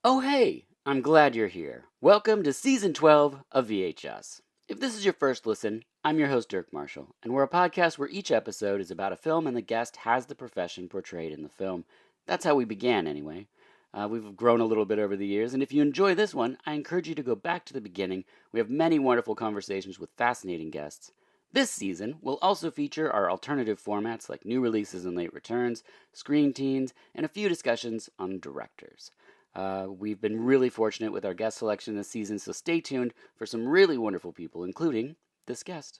Oh, hey! I'm glad you're here. Welcome to Season 12 of VHS. If this is your first listen, I'm your host, Dirk Marshall, and we're a podcast where each episode is about a film and the guest has the profession portrayed in the film. That's how we began, anyway. We've grown a little bit over the years, and if you enjoy this one, I encourage you to go back to the beginning. We have many wonderful conversations with fascinating guests. This season will also feature our alternative formats like new releases and late returns, screen teens, and a few discussions on directors. We've been really fortunate with our guest selection this season, so stay tuned for some really wonderful people, including this guest.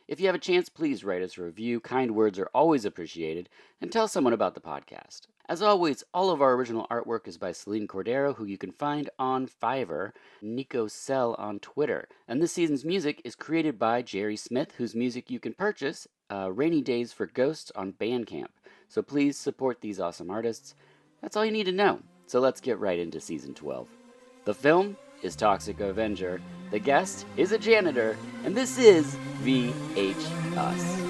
If you have a chance, please write us a review. Kind words are always appreciated, and tell someone about the podcast. As always, all of our original artwork is by Celine Cordero, who you can find on Fiverr, Nico Cell on Twitter. And this season's music is created by Jerry Smith, whose music you can purchase Rainy Days for Ghosts on Bandcamp. So please support these awesome artists. That's all you need to know. So let's get right into Season 12. The film is Toxic Avenger, the guest is a janitor, and this is VH Us.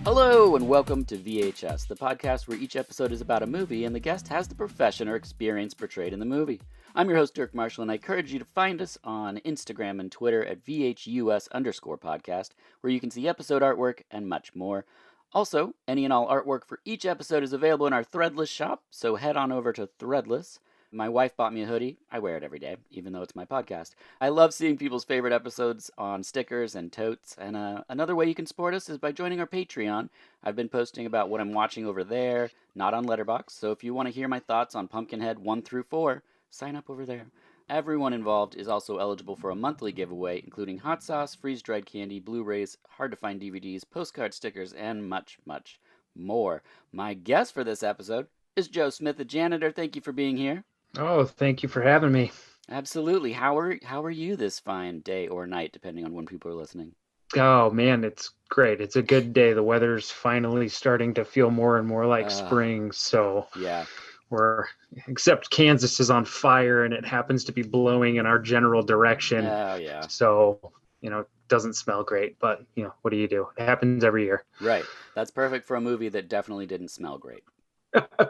Hello, and welcome to VHS, the podcast where each episode is about a movie and the guest has the profession or experience portrayed in the movie. I'm your host, Dirk Marshall, and I encourage you to find us on Instagram and Twitter at VHUS_podcast, where you can see episode artwork and much more. Also, any and all artwork for each episode is available in our Threadless shop, so head on over to Threadless. My wife bought me a hoodie. I wear it every day, even though it's my podcast. I love seeing people's favorite episodes on stickers and totes. And another way you can support us is by joining our Patreon. I've been posting about what I'm watching over there, not on Letterboxd. So if you want to hear my thoughts on Pumpkinhead 1 through 4, sign up over there. Everyone involved is also eligible for a monthly giveaway, including hot sauce, freeze-dried candy, Blu-rays, hard-to-find DVDs, postcard stickers, and much, much more. My guest for this episode is Joe Smith, the janitor. Thank you for being here. Oh, thank you for having me. Absolutely. How are you this fine day or night, depending on when people are listening? Oh man, it's great. It's a good day. The weather's finally starting to feel more and more like Uh, spring. So yeah. we're, except Kansas is on fire and it happens to be blowing in our general direction. Oh, yeah. So, it doesn't smell great, but what do you do? It happens every year. Right. That's perfect for a movie that definitely didn't smell great.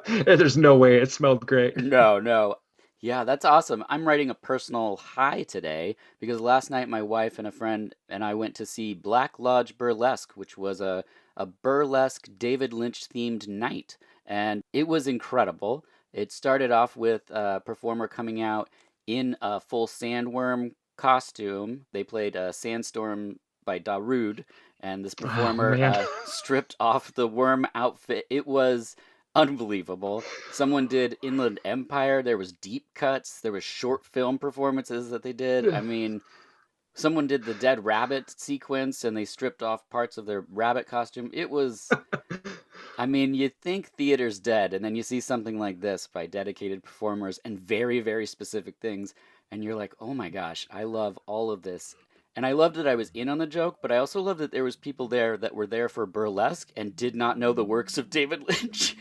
There's no way it smelled great. No, no. Yeah, that's awesome. I'm writing a personal high today because last night my wife and a friend and I went to see Black Lodge Burlesque, which was a burlesque David Lynch themed night. And it was incredible. It started off with a performer coming out in a full sandworm costume. They played Sandstorm by Darude, and this Oh performer man. stripped off the worm outfit. It was unbelievable. Someone did Inland Empire. There was deep cuts. There was short film performances that they did. I mean, someone did the dead rabbit sequence and they stripped off parts of their rabbit costume. It was, I mean, you think theater's dead, and then you see something like this by dedicated performers and very, very specific things, and you're like, oh my gosh, I love all of this. And I loved that I was in on the joke, but I also loved that there was people there that were there for burlesque and did not know the works of David Lynch.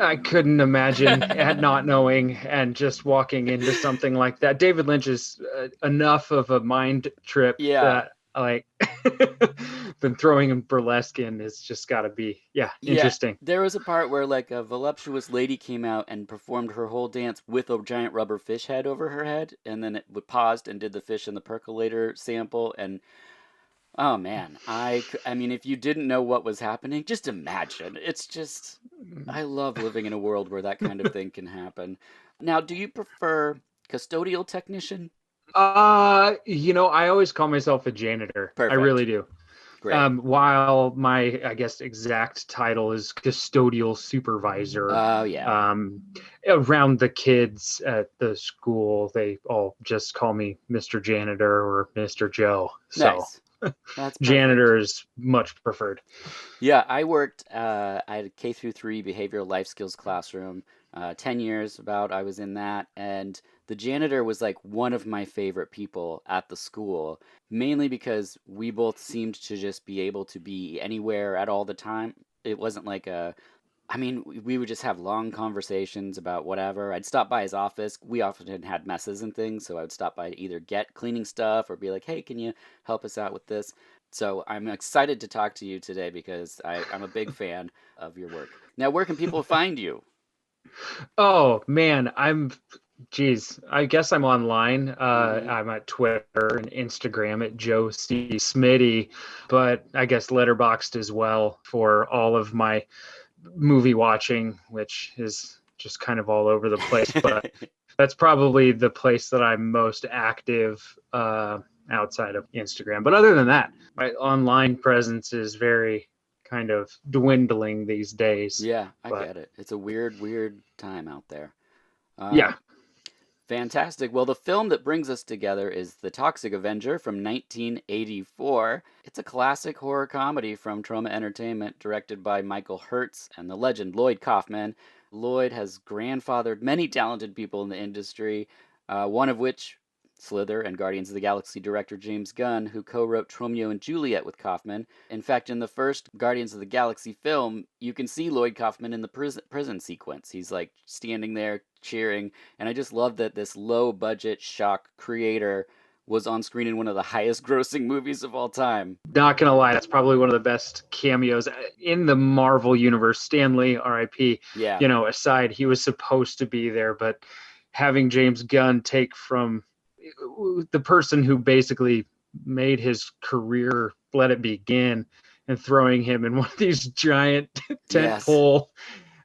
I couldn't imagine at not knowing and just walking into something like that. David Lynch is enough of a mind trip Yeah. that like then throwing him burlesque in is just got to be Yeah, interesting. there was a part where like a voluptuous lady came out and performed her whole dance with a giant rubber fish head over her head, and then it paused and did the fish in the percolator sample, and oh man, I mean, if you didn't know what was happening, just imagine. It's just, I love living in a world where that kind of thing can happen. Now, do you prefer custodial technician? I always call myself a janitor. I Perfect. really do. Great. While my, I guess, exact title is custodial supervisor. Oh yeah. Um, Around the kids at the school, they all just call me Mr. Janitor or Mr. Joe. So Nice. That's perfect. janitor is much preferred. Yeah, I worked, I had a K through 3 behavioral life skills classroom, 10 years about I was in that, and the janitor was like one of my favorite people at the school, mainly because we both seemed to just be able to be anywhere at all the time. It wasn't like a I mean, we would just have long conversations about whatever. I'd stop by his office. We often had messes and things, so I would stop by to either get cleaning stuff or be like, "Hey, can you help us out with this?" So I'm excited to talk to you today because I'm a big fan of your work. Now, where can people find you? Oh man, geez, I guess I'm online. Hmm. I'm at Twitter and Instagram at Joe C. Smitty, but I guess Letterboxd as well for all of my movie watching, which is just kind of all over the place. But that's probably the place that I'm most active outside of Instagram. But other than that, my online presence is very kind of dwindling these days. Yeah, I But get it. It's a weird, weird time out there. yeah, Um, Fantastic. Well, the film that brings us together is The Toxic Avenger from 1984. It's a classic horror comedy from Troma Entertainment, directed by Michael Hertz and the legend Lloyd Kaufman. Lloyd has grandfathered many talented people in the industry, one of which, Slither and Guardians of the Galaxy director James Gunn, who co wrote Romeo and Juliet with Kaufman. In fact, in the first Guardians of the Galaxy film, you can see Lloyd Kaufman in the prison sequence. He's like standing there cheering, and I just love that this low budget shock creator was on screen in one of the highest grossing movies of all time. not gonna lie, that's probably one of the best cameos in the Marvel universe. Stan Lee, R.I.P. Yeah. Aside, he was supposed to be there, but having James Gunn take from the person who basically made his career let it begin and throwing him in one of these giant Yes. tentpole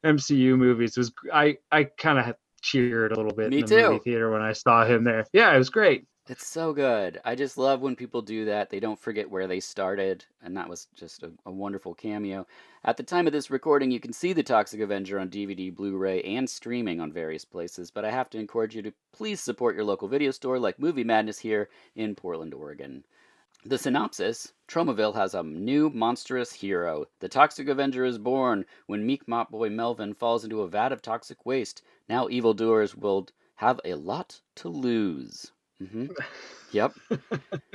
MCU movies was I kind of cheered a little bit in Me the movie too. theater when I saw him there. Yeah, it was great. It's so good. I just love when people do that. They don't forget where they started, and that was just a wonderful cameo. At the time of this recording, you can see The Toxic Avenger on DVD, Blu ray, and streaming on various places, but I have to encourage you to please support your local video store like Movie Madness here in Portland, Oregon. The synopsis: Tromaville has a new monstrous hero. The Toxic Avenger is born when meek mop boy Melvin falls into a vat of toxic waste. Now evildoers will have a lot to lose. Hmm. Yep,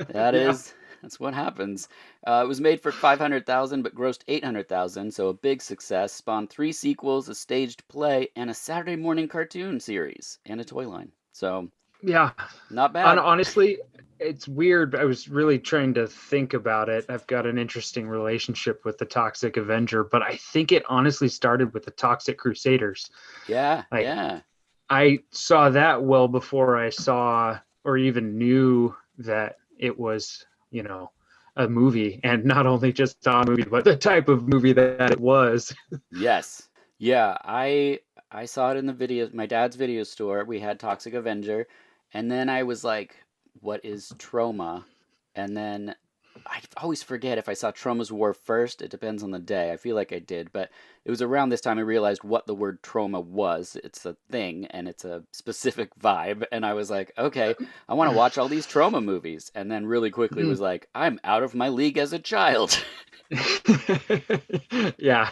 Yeah. that's what happens. It was made for 500,000 but grossed 800,000, so a big success. Spawned 3 sequels, a staged play, and a Saturday morning cartoon series, and a toy line. So Yeah. not And bad. honestly, it's weird. I was really trying to think about it. I've got an interesting relationship with the Toxic Avenger, but I think it honestly started with the Toxic Crusaders. Yeah, Like, yeah. I saw that well before I saw or even knew that it was, a movie, and not only just a movie, but the type of movie that it was. Yes. Yeah, I saw it in the video, my dad's video store. We had Toxic Avenger, and then I was like, what is trauma? And then I always forget if I saw Trauma's War first. It depends on the day. I feel like I did, but it was around this time I realized what the word trauma was. It's a thing and it's a specific vibe, and I was like, okay, I want to watch all these trauma movies. And then really quickly was like, I'm out of my league as a child. Yeah,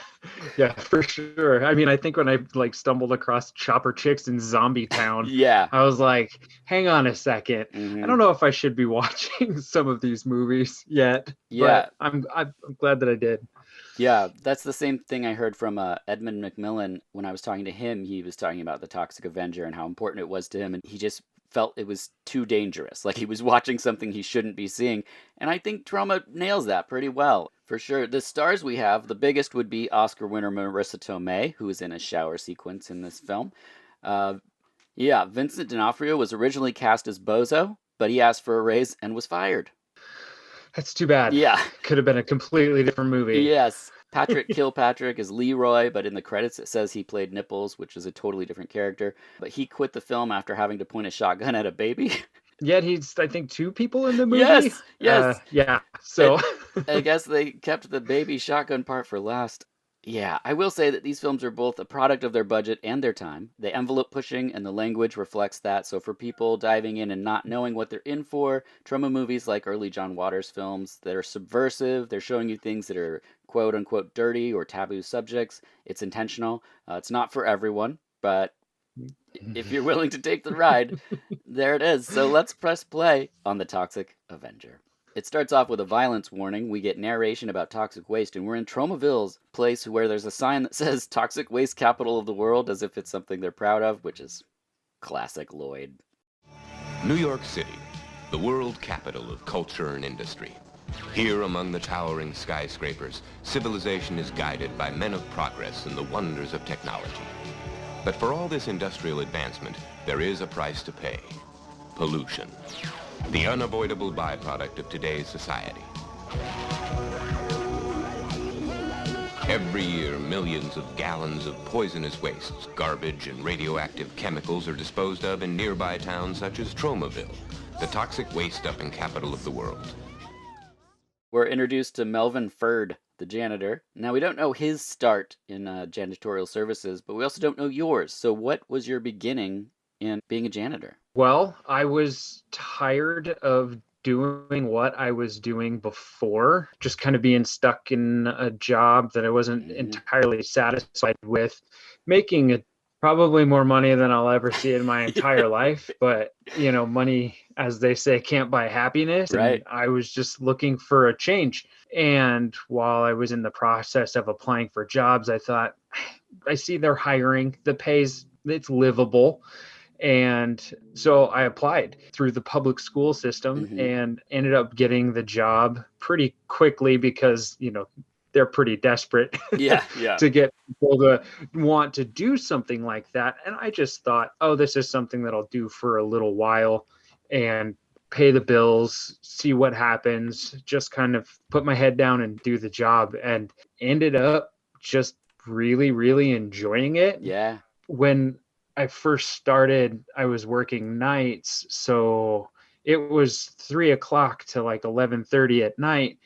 yeah, for sure. I mean, I think when I stumbled across Chopper Chicks in Zombie Town, Yeah. I was like, hang on a second. I Hmm. don't know if I should be watching some of these movies yet, Yeah. but I'm glad that I did. Yeah, that's the same thing I heard from Edmund McMillan when I was talking to him. He was talking about the Toxic Avenger and how important it was to him, and he just felt it was too dangerous. Like he was watching something he shouldn't be seeing. And I think Trauma nails that pretty well, for sure. The stars we have, the biggest would be Oscar winner Marissa Tomei, who is in a shower sequence in this film. Uh, yeah, Vincent D'Onofrio was originally cast as Bozo, but he asked for a raise and was fired. That's too bad. Yeah. Could have been a completely different movie. Yes. Patrick Kilpatrick is Leroy, but in the credits it says he played Nipples, which is a totally different character. But he quit the film after having to point a shotgun at a baby. Yet he's, I think, two people in the movie. Yes, yes. Yeah. And So, I guess they kept the baby shotgun part for last. Yeah, I will say that these films are both a product of their budget and their time. The envelope pushing and the language reflects that. So for people diving in and not knowing what they're in for, trauma movies like early John Waters films that are subversive, they're showing you things that are quote unquote dirty or taboo subjects. It's intentional. It's not for everyone, but if you're willing to take the ride, there it is. So let's press play on The Toxic Avenger. It starts off with a violence warning. We get narration about toxic waste, and we're in Tromaville's place where there's a sign that says Toxic Waste Capital of the World, as if it's something they're proud of, which is classic Lloyd. New York City, the world capital of culture and industry. Here among the towering skyscrapers, civilization is guided by men of progress and the wonders of technology. But for all this industrial advancement, there is a price to pay. Pollution. The unavoidable byproduct of today's society. Every year, millions of gallons of poisonous wastes, garbage, and radioactive chemicals are disposed of in nearby towns such as Tromaville, the toxic waste-dumping capital of the world. We're introduced to Melvin Ferd, the janitor. Now, we don't know his start in janitorial services, but we also don't know yours. So what was your beginning in being a janitor? Well, I was tired of doing what I was doing before, just kind of being stuck in a job that I wasn't entirely satisfied with, making probably more money than I'll ever see in my entire life. But, money, as they say, can't buy happiness. Right. And I was just looking for a change. And while I was in the process of applying for jobs, I thought, I see they're hiring, the pay's, it's livable. And so I applied through the public school system and ended up getting the job pretty quickly because, they're pretty desperate to get people to want to do something like that. And I just thought, oh, this is something that I'll do for a little while and pay the bills, see what happens, just kind of put my head down and do the job, and ended up just really, really enjoying it. Yeah. When I first started, I was working nights, so it was 3 o'clock to like 11:30 at night,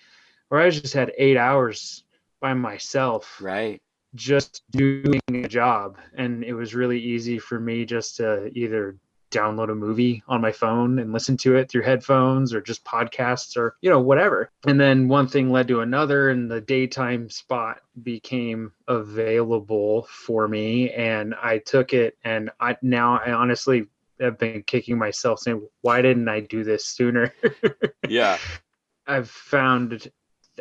where I just had 8 hours by myself, right, just doing a job. And it was really easy for me just to either download a movie on my phone and listen to it through headphones, or just podcasts, or whatever. And then one thing led to another, and the daytime spot became available for me, and I took it. And I honestly have been kicking myself saying, why didn't I do this sooner? Yeah. I've found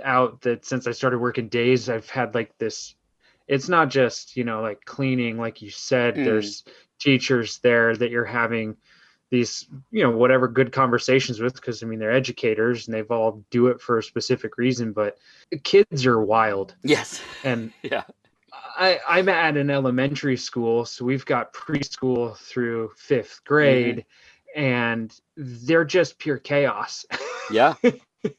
out that since I started working days, I've had like this, it's not just like cleaning, like you said. There's teachers there that you're having these whatever good conversations with, because they're educators and they've all do it for a specific reason, but kids are wild. Yes. And yeah, I'm at an elementary school, so we've got preschool through 5th grade, and they're just pure chaos. Yeah.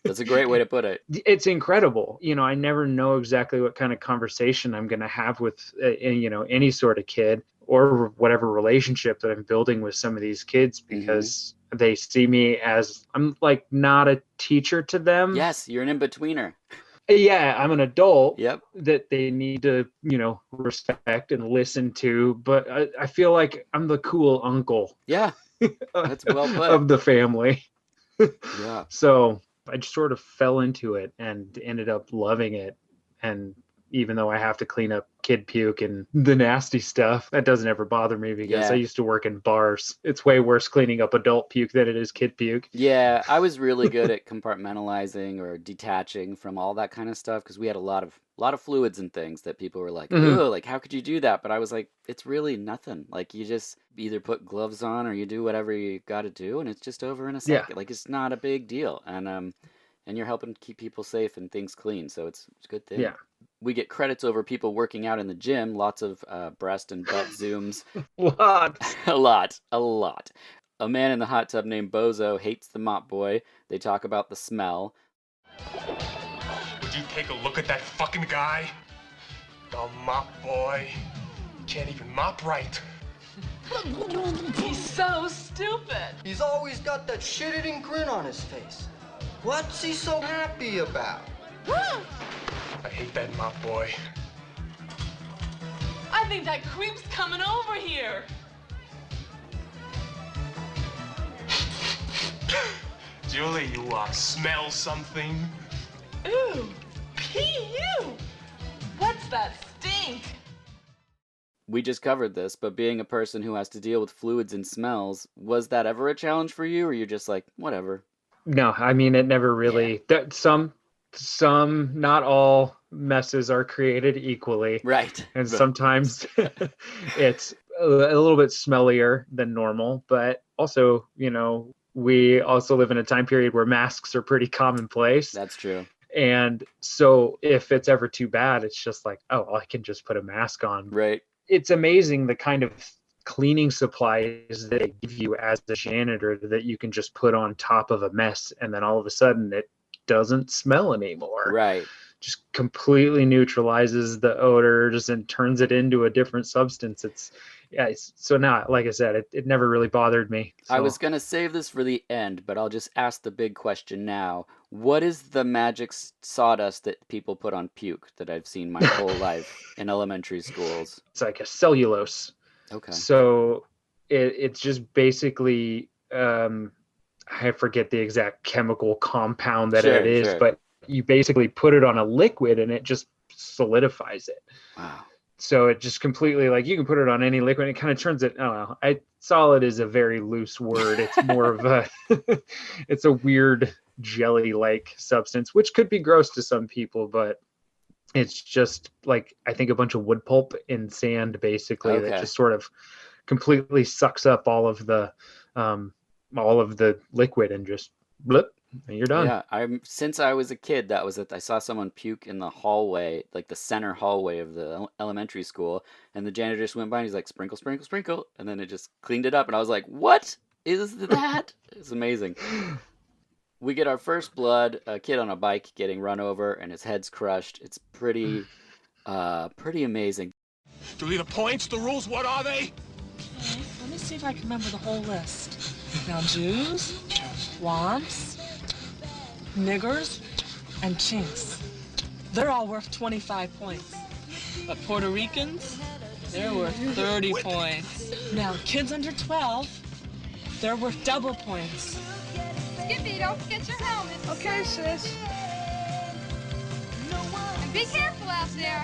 That's a great way to put it. It's incredible. I never know exactly what kind of conversation I'm going to have with, any sort of kid, or whatever relationship that I'm building with some of these kids, because they see me as, I'm like not a teacher to them. Yes, you're an in-betweener. Yeah, I'm an adult Yep. that they need to, respect and listen to. But I feel like I'm the cool uncle. Yeah, that's well put. Of the family. Yeah. So I just sort of fell into it and ended up loving it. And even though I have to clean up kid puke and the nasty stuff, that doesn't ever bother me, because I used to work in bars. It's way worse cleaning up adult puke than it is kid puke. Yeah, I was really good at compartmentalizing or detaching from all that kind of stuff, because we had a lot of fluids and things that people were like, "Ooh, like how could you do that?" But I was like, it's really nothing. Like, you just either put gloves on or you do whatever you got to do, and it's just over in a second. Yeah. Like, it's not a big deal, and you're helping keep people safe and things clean, so it's a good thing. Yeah. We get credits over people working out in the gym. Lots of breast and butt zooms. A lot. A man in the hot tub named Bozo hates the mop boy. They talk about the smell. Would you take a look at that fucking guy? The mop boy. He can't even mop right. He's so stupid. He's always got that shit-eating grin on his face. What's he so happy about? I hate that mop boy. I think that creep's coming over here. Julie, you smell something? Ooh, P.U. What's that stink? We just covered this, but being a person who has to deal with fluids and smells, was that ever a challenge for you, or you're just like, whatever? No, I mean, it never really, that not all messes are created equally. Right. And sometimes it's a little bit smellier than normal, but also, we also live in a time period where masks are pretty commonplace. That's true. And so if it's ever too bad, it's just like, oh, I can just put a mask on. Right. It's amazing the kind of cleaning supplies that they give you as a janitor that you can just put on top of a mess, and then all of a sudden it doesn't smell anymore. Right. Just completely neutralizes the odors and turns it into a different substance. So now, like I said, it never really bothered me. So. I was going to save this for the end, but I'll just ask the big question now. What is the magic sawdust that people put on puke that I've seen my whole life in elementary schools? It's like a cellulose. Okay. So it's just basically, I forget the exact chemical compound that it is, but you basically put it on a liquid and it just solidifies it. Wow. So it just completely, like, you can put it on any liquid. And it kind of turns it. Oh, solid is a very loose word. It's more of a, it's a weird jelly-like substance, which could be gross to some people, but it's just like, I think, a bunch of wood pulp in sand, basically, that just sort of completely sucks up all of the liquid and just blip, and you're done. Yeah, since I was a kid, that was it. I saw someone puke in the hallway, like the center hallway of the elementary school, and the janitor just went by and he's like, sprinkle, sprinkle, sprinkle, and then it just cleaned it up, and I was like, what is that? It's amazing. We get our first blood, a kid on a bike getting run over and his head's crushed. It's pretty amazing. Do we the points, the rules, what are they? Okay, let me see if I can remember the whole list. Now, Jews, womps, niggers, and chinks. They're all worth 25 points. But Puerto Ricans, they're worth 30 points. Now, kids under 12, they're worth double points. Skippy, don't forget your helmet. Okay, sis. And be careful out there.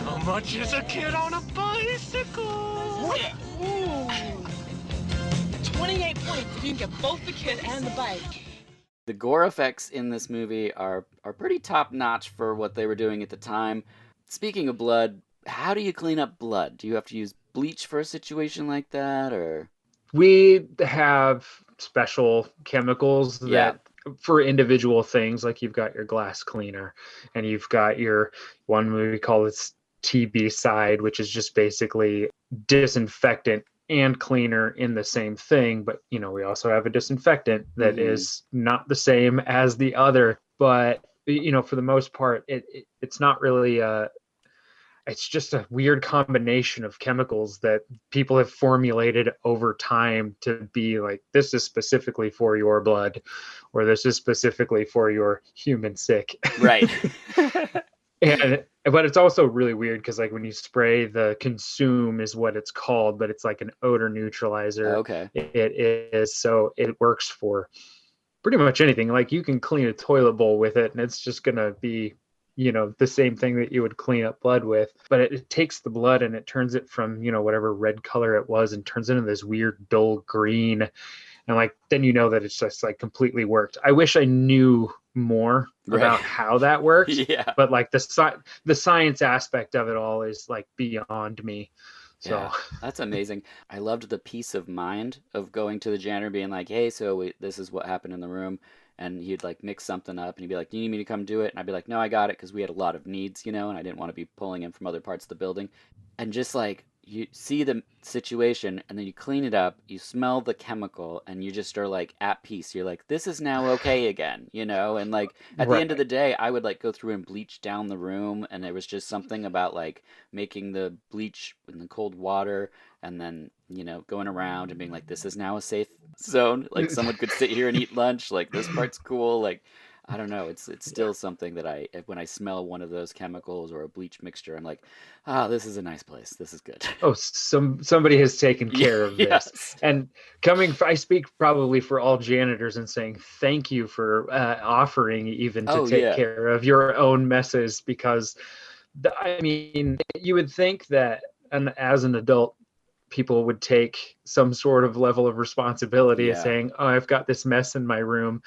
How much is a kid on a bicycle? Ooh. 28 points if you can get both the kid and the bike. The gore effects in this movie are pretty top-notch for what they were doing at the time. Speaking of blood, how do you clean up blood? Do you have to use bleach for a situation like that, or? We have special chemicals that for individual things, like you've got your glass cleaner and you've got your one we call it TB side, which is just basically disinfectant and cleaner in the same thing. But, we also have a disinfectant that is not the same as the other. But, for the most part, it's not really it's just a weird combination of chemicals that people have formulated over time to be like, this is specifically for your blood, or this is specifically for your human sick. Right. But it's also really weird because, like, when you spray, the consume is what it's called, but it's like an odor neutralizer. Okay. It is. So it works for pretty much anything. Like, you can clean a toilet bowl with it and it's just going to be, the same thing that you would clean up blood with. But it takes the blood and it turns it from, whatever red color it was and turns into this weird dull green. And then that it's just like completely worked. I wish I knew more about how that works. Yeah. But like the science aspect of it all is like beyond me. So yeah, that's amazing. I loved the peace of mind of going to the janitor being like, hey, so this is what happened in the room. And he'd like mix something up and he'd be like, do you need me to come do it? And I'd be like, no, I got it. Because we had a lot of needs, and I didn't want to be pulling in from other parts of the building. And just like, you see the situation and then you clean it up, you smell the chemical, and you just are like at peace. You're like, this is now okay again, and like at the end of the day, I would like go through and bleach down the room, and there was just something about like making the bleach in the cold water and then going around and being like, this is now a safe zone, like someone could sit here and eat lunch, like this part's cool, like I don't know. It's still something that when I smell one of those chemicals or a bleach mixture, I'm like, this is a nice place. This is good. Oh, somebody has taken care of this. Yes. And I speak probably for all janitors in saying thank you for offering even to take care of your own messes, because you would think that as an adult, people would take some sort of level of responsibility as Yeah. saying, oh, I've got this mess in my room.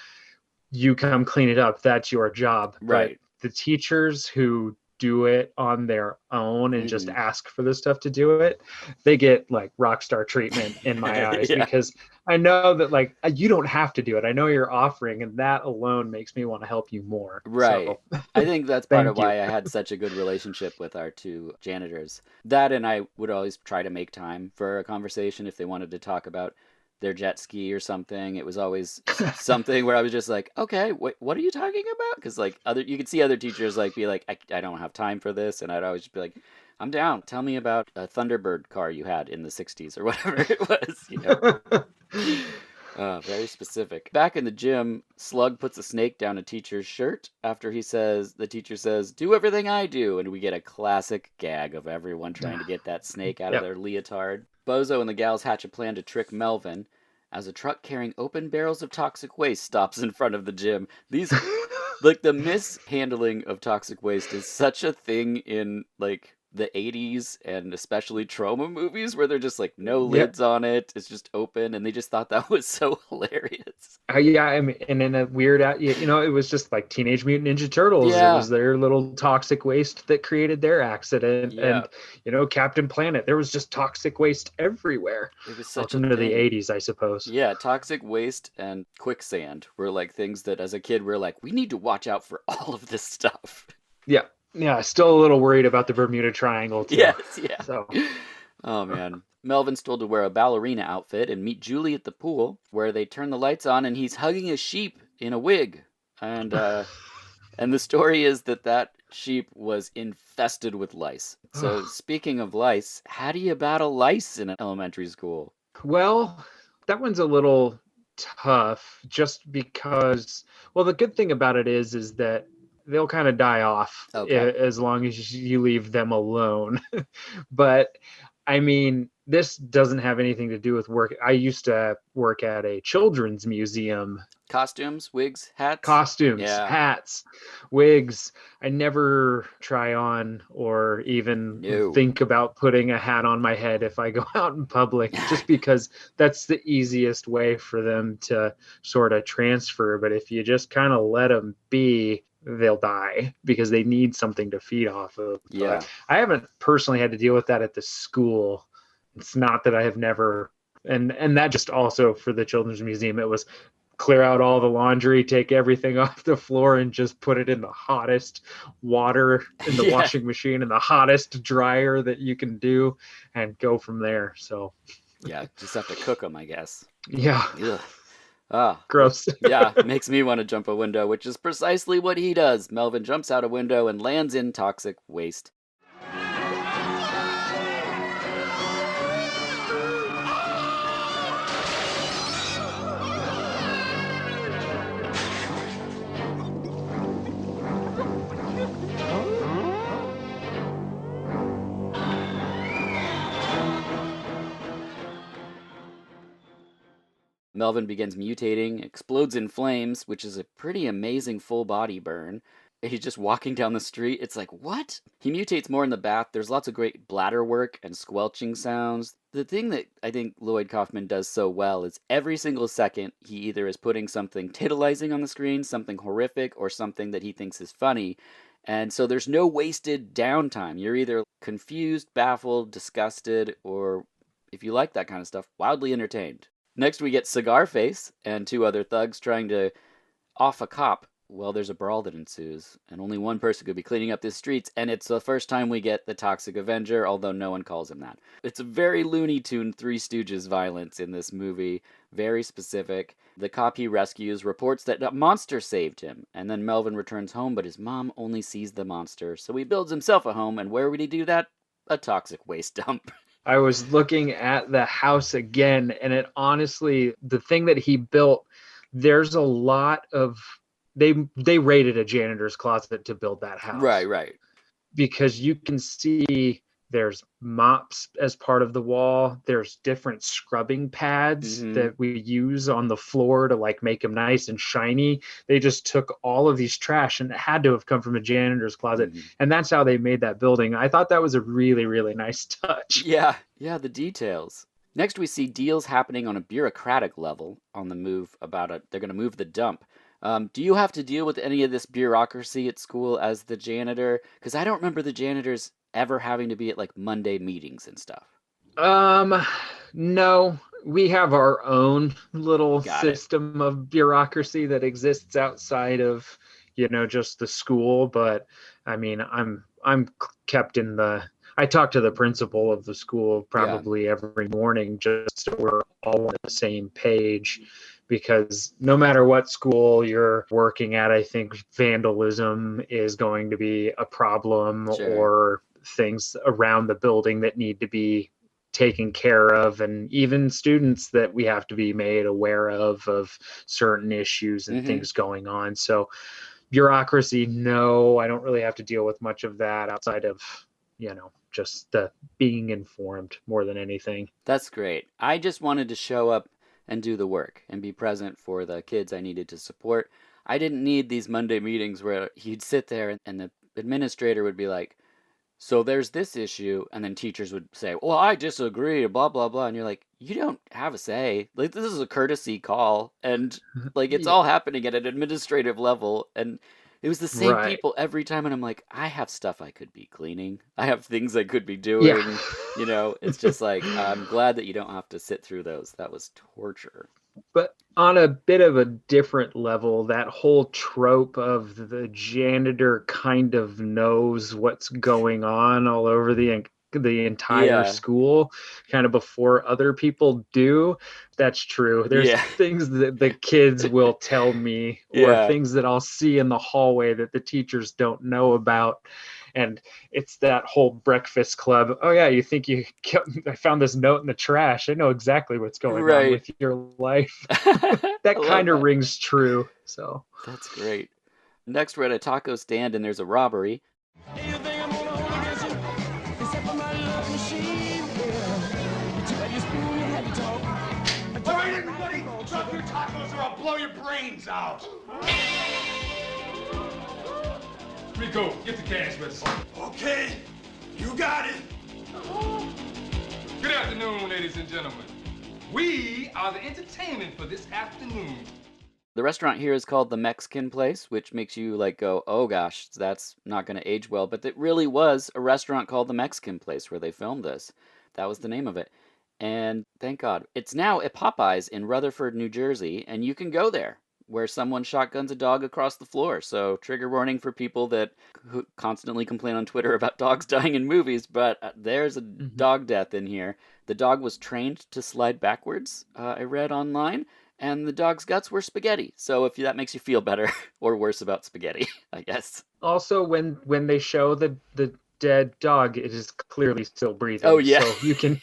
You come clean it up. That's your job. Right. But the teachers who do it on their own and just Mhm. ask for the stuff to do it, they get like rock star treatment in my eyes. Yeah. Because I know that like you don't have to do it. I know you're offering, and that alone makes me want to help you more. Right. So, I think that's part of thank you. why I had such a good relationship with our two janitors. That, and I would always try to make time for a conversation if they wanted to talk about their jet ski or something. It was always something where I was just like, okay, what are you talking about? Because like you could see other teachers like be like, I don't have time for this, and I'd always just be like, I'm down. Tell me about a Thunderbird car you had in the '60s or whatever it was. You know. Very specific. Back in the gym, Slug puts a snake down a teacher's shirt after the teacher says, do everything I do. And we get a classic gag of everyone trying to get that snake out of Yep. their leotard. Bozo and the gals hatch a plan to trick Melvin as a truck carrying open barrels of toxic waste stops in front of the gym. These, like, the mishandling of toxic waste is such a thing in, like, the 80s and especially trauma movies where they're just like no lids on it, it's just open, and they just thought that was so hilarious. Yeah, I mean, and in a weird, it was just like Teenage Mutant Ninja Turtles. Yeah. It was their little toxic waste that created their accident. Yeah. And Captain Planet, there was just toxic waste everywhere. It was such Welcome a to thing. the 80s, I suppose. Yeah, toxic waste and quicksand were like things that as a kid we're like, we need to watch out for all of this stuff. Yeah, still a little worried about the Bermuda Triangle too. Yes, yeah. So, Oh man. Melvin's told to wear a ballerina outfit and meet Julie at the pool, where they turn the lights on and he's hugging a sheep in a wig. And the story is that sheep was infested with lice. So speaking of lice, how do you battle lice in an elementary school? well, that one's a little tough just because, well, the good thing about it is that they'll kind of die off as long as you leave them alone. But I mean, this doesn't have anything to do with work. I used to work at a children's museum. Costumes, wigs, hats? Costumes, Yeah. hats, wigs. I never try on or even think about putting a hat on my head if I go out in public, just because that's the easiest way for them to sort of transfer. But if you just kind of let them be, they'll die because they need something to feed off of. Yeah. But I haven't personally had to deal with that at the school. It's not that I have never, and that just also for the children's museum, it was clear out all the laundry, take everything off the floor and just put it in the hottest water in the washing machine and the hottest dryer that you can do and go from there. So yeah, just have to cook them, I guess. Yeah. Ugh. Ah, gross. Yeah, makes me want to jump a window, which is precisely what he does. Melvin jumps out a window and lands in toxic waste. Melvin begins mutating, explodes in flames, which is a pretty amazing full body burn. He's just walking down the street. It's like, what? He mutates more in the bath. There's lots of great bladder work and squelching sounds. The thing that I think Lloyd Kaufman does so well is every single second he either is putting something titillizing on the screen, something horrific, or something that he thinks is funny. And so there's no wasted downtime. You're either confused, baffled, disgusted, or if you like that kind of stuff, wildly entertained. Next, we get Cigar Face and two other thugs trying to off a cop. Well, there's a brawl that ensues, and only one person could be cleaning up the streets, and it's the first time we get the Toxic Avenger, although no one calls him that. It's a very Looney Tune Three Stooges violence in this movie, very specific. The cop he rescues reports that a monster saved him, and then Melvin returns home, but his mom only sees the monster, so he builds himself a home, and where would he do that? A toxic waste dump. I was looking at the house again, and it honestly, the thing that he built, there's a lot of, they raided a janitor's closet to build that house. Right. Because you can see there's mops as part of the wall. There's different scrubbing pads that we use on the floor to like make them nice and shiny. They just took all of these trash, and it had to have come from a janitor's closet. And that's how they made that building. I thought that was a really, really nice touch. Yeah, Yeah, the details. Next, we see deals happening on a bureaucratic level on the move they're going to move the dump. Do you have to deal with any of this bureaucracy at school as the janitor? Because I don't remember the janitors ever having to be at like Monday meetings and stuff. No, we have our own little Got it. system of bureaucracy that exists outside of, just the school. But I mean, I'm kept in the. I talk to the principal of the school probably every morning just so we're all on the same page. Because no matter what school you're working at, I think vandalism is going to be a problem, Sure. or things around the building that need to be taken care of, and even students that we have to be made aware of certain issues and things going on. So bureaucracy, no, I don't really have to deal with much of that outside of, just the being informed more than anything. That's great. I just wanted to show up and do the work and be present for the kids I needed to support. I didn't need these Monday meetings where he'd sit there and the administrator would be like, so there's this issue, and then teachers would say, well, I disagree, blah, blah, blah. And you're like, you don't have a say. Like, this is a courtesy call, and like it's all happening at an administrative level. And it was the same people every time, and I'm like, I have stuff I could be cleaning. I have things I could be doing. It's just like, I'm glad that you don't have to sit through those. That was torture. But on a bit of a different level, that whole trope of the janitor kind of knows what's going on all over the entire school kind of before other people do. That's true. There's things that the kids will tell me or things that I'll see in the hallway that the teachers don't know about. And it's that whole breakfast club. Oh yeah, you think I found this note in the trash. I know exactly what's going on with your life. That kind of rings true. So that's great. Next, we're at a taco stand and there's a robbery. All right, everybody, drop your tacos or I'll blow your brains out. Rico, get the cash register. Okay, you got it. Good afternoon, ladies and gentlemen. We are the entertainment for this afternoon. The restaurant here is called the Mexican Place, which makes you like go, oh gosh, that's not going to age well. But it really was a restaurant called the Mexican Place where they filmed this. That was the name of it. And thank God. It's now at Popeyes in Rutherford, New Jersey, and you can go there where someone shotguns a dog across the floor. So trigger warning for people that constantly complain on Twitter about dogs dying in movies, but there's a dog death in here. The dog was trained to slide backwards, I read online, and the dog's guts were spaghetti. So if that makes you feel better or worse about spaghetti, I guess. Also, when they show the dead dog, it is clearly still breathing. Oh yeah, so you can.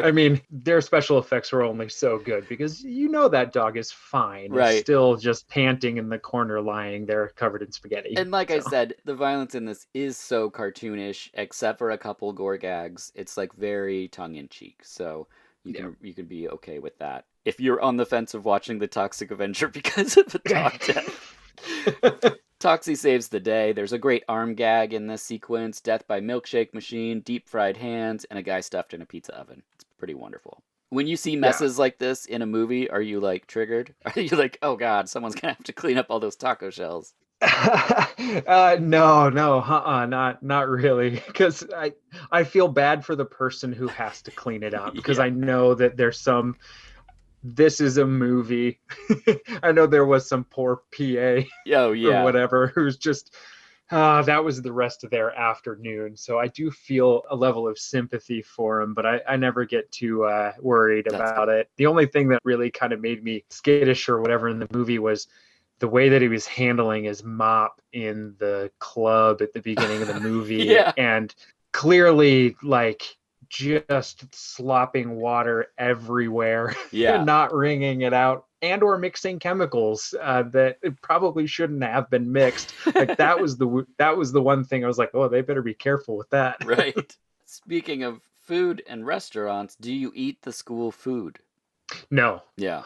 I mean, their special effects were only so good because that dog is fine. Right, it's still just panting in the corner, lying there covered in spaghetti. And like I said, the violence in this is so cartoonish, except for a couple gore gags. It's like very tongue in cheek, so you can be okay with that if you're on the fence of watching The Toxic Avenger because of the dog death. Toxie saves the day. There's a great arm gag in this sequence, death by milkshake machine, deep fried hands, and a guy stuffed in a pizza oven. It's pretty wonderful. When you see messes like this in a movie, are you like triggered? Are you like, oh God, someone's gonna have to clean up all those taco shells? No, not really, because I feel bad for the person who has to clean it out because I know that there's some. This is a movie. I know there was some poor PA or whatever who's just that was the rest of their afternoon. So I do feel a level of sympathy for him, but I never get too worried about it. The only thing that really kind of made me skittish or whatever in the movie was the way that he was handling his mop in the club at the beginning of the movie. And clearly like just slopping water everywhere, not wringing it out, and or mixing chemicals that it probably shouldn't have been mixed. Like that was the one thing I was like, oh, they better be careful with that. Right. Speaking of food and restaurants, do you eat the school food? No. Yeah.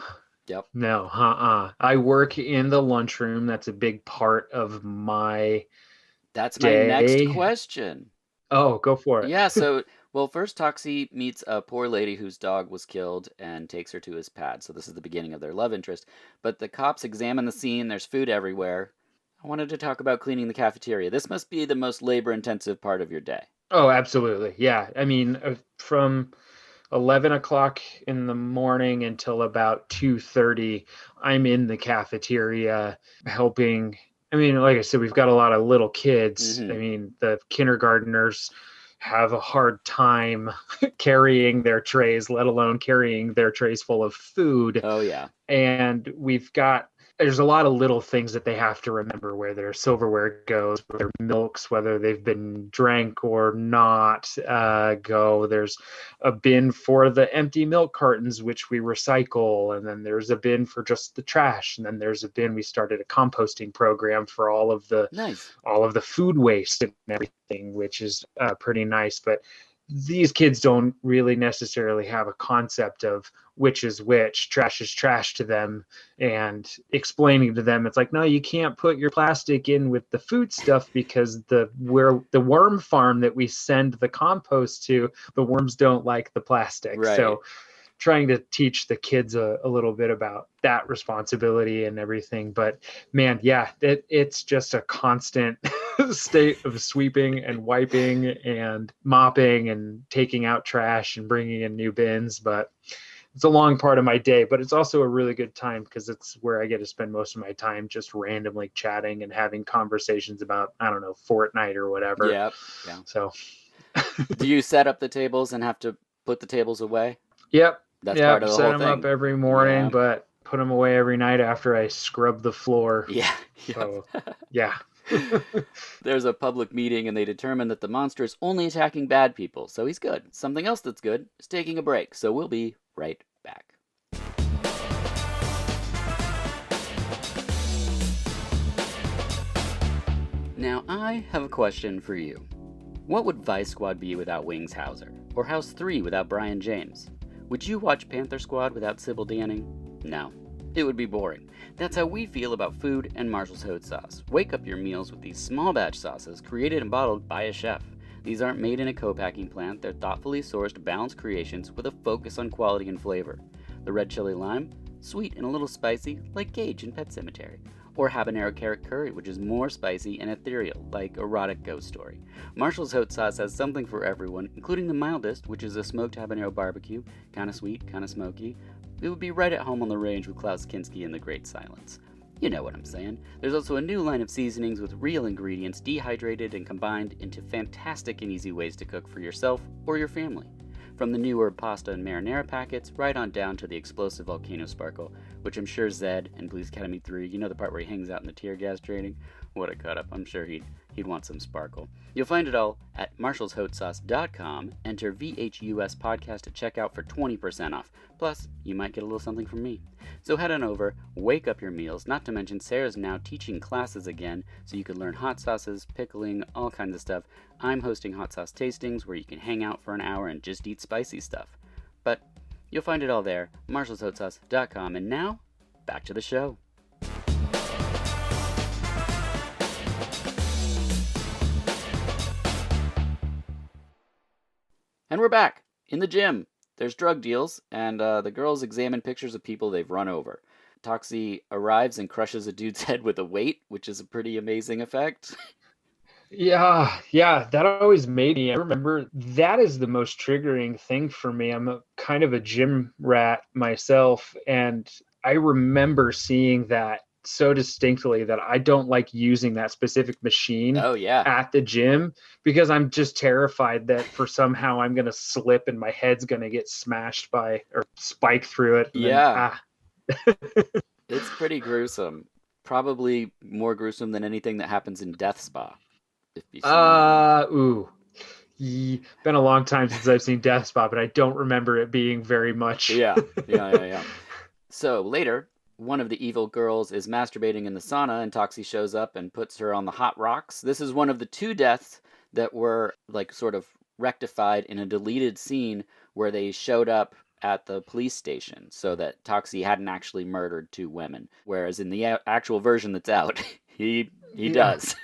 Yep. No. I work in the lunchroom. That's a big part of my. That's my next question. Oh, go for it. Yeah, so Well, first Toxie meets a poor lady whose dog was killed and takes her to his pad. So this is the beginning of their love interest. But the cops examine the scene. There's food everywhere. I wanted to talk about cleaning the cafeteria. This must be the most labor-intensive part of your day. Oh, absolutely. Yeah. I mean, from 11 o'clock in the morning until about 2:30, I'm in the cafeteria helping. I mean, like I said, we've got a lot of little kids. I mean, the kindergartners have a hard time carrying their trays, let alone carrying their trays full of food. Oh, yeah. And there's a lot of little things that they have to remember, where their silverware goes, where their milks, whether they've been drank or not, go. There's a bin for the empty milk cartons, which we recycle, and then there's a bin for just the trash, and then there's a bin. We started a composting program for all of the food waste and everything, which is pretty nice. But these kids don't really necessarily have a concept of which is which. Trash is trash to them, and explaining to them, it's like, no, you can't put your plastic in with the food stuff, because the worm farm that we send the compost to, the worms don't like the plastic. Right. So trying to teach the kids a little bit about that responsibility and everything. But man, yeah, it's just a constant state of sweeping and wiping and mopping and taking out trash and bringing in new bins. But it's a long part of my day, but it's also a really good time, because it's where I get to spend most of my time just randomly chatting and having conversations about, I don't know, Fortnite or whatever. Yeah. So do you set up the tables and have to put the tables away? Yep. That's part of the set whole them thing. up every morning, Yeah. but put them away every night after I scrub the floor. Yeah. So, yeah. There's a public meeting, and they determine that the monster is only attacking bad people, so he's good. Something else that's good is taking a break, so we'll be right back. Now, I have a question for you. What would Vice Squad be without Wings Hauser? Or House 3 without Brian James? Would you watch Panther Squad without Sybil Danning? No. It would be boring. That's how we feel about food and Marshall's Hot Sauce. Wake up your meals with these small batch sauces created and bottled by a chef. These aren't made in a co-packing plant. They're thoughtfully sourced, balanced creations with a focus on quality and flavor. The red chili lime, sweet and a little spicy, like Gage in Pet Sematary. Or habanero carrot curry, which is more spicy and ethereal, like Erotic Ghost Story. Marshall's Hot Sauce has something for everyone, including the mildest, which is a smoked habanero barbecue, kinda sweet, kinda smoky. It would be right at home on the range with Klaus Kinski in The Great Silence. You know what I'm saying. There's also a new line of seasonings with real ingredients dehydrated and combined into fantastic and easy ways to cook for yourself or your family. From the newer pasta and marinara packets, right on down to the explosive volcano sparkle, which I'm sure Zed in Police Academy 3, you know the part where he hangs out in the tear gas training? What a cut up. I'm sure he'd want some sparkle. You'll find it all at marshallshotsauce.com. Enter VHUS podcast at checkout for 20% off. Plus, you might get a little something from me. So head on over, wake up your meals, not to mention Sarah's now teaching classes again, so you can learn hot sauces, pickling, all kinds of stuff. I'm hosting hot sauce tastings where you can hang out for an hour and just eat spicy stuff. But you'll find it all there, marshallshotsauce.com. And now, back to the show. And we're back in the gym. There's drug deals, and the girls examine pictures of people they've run over. Toxie arrives and crushes a dude's head with a weight, which is a pretty amazing effect. Yeah, that always made me. I remember that is the most triggering thing for me. I'm kind of a gym rat myself, and I remember seeing that so distinctly that I don't like using that specific machine at the gym, because I'm just terrified that for somehow I'm going to slip and my head's going to get smashed by or spike through it. It's pretty gruesome. Probably more gruesome than anything that happens in Death Spa. Been a long time since I've seen Death Spa, but I don't remember it being very much. Yeah. So later, one of the evil girls is masturbating in the sauna, and Toxie shows up and puts her on the hot rocks. This is one of the 2 deaths that were like sort of rectified in a deleted scene where they showed up at the police station, so that Toxie hadn't actually murdered 2 women, whereas in the actual version that's out, he does.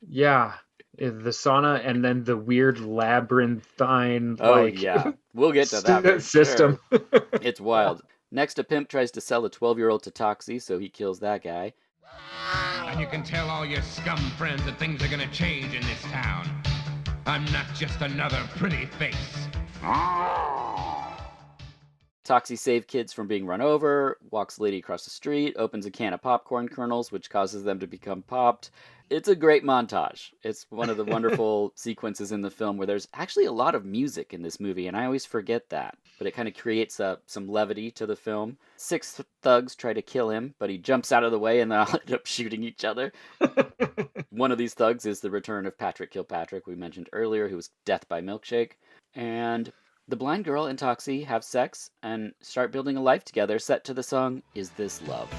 Yeah. The sauna and then the weird labyrinthine Oh, yeah. We'll get to that for system. sure. It's wild. Next, a pimp tries to sell a 12-year-old to Toxie, so he kills that guy. And you can tell all your scum friends that things are gonna change in this town. I'm not just another pretty face. Toxie saves kids from being run over, walks a lady across the street, opens a can of popcorn kernels, which causes them to become popped. It's a great montage. It's one of the wonderful sequences in the film where there's actually a lot of music in this movie, and I always forget that. But it kind of creates some levity to the film. 6 thugs try to kill him, but he jumps out of the way and they all end up shooting each other. One of these thugs is the return of Patrick Kilpatrick, we mentioned earlier, who was death by milkshake. And the blind girl and Toxie have sex and start building a life together set to the song Is This Love?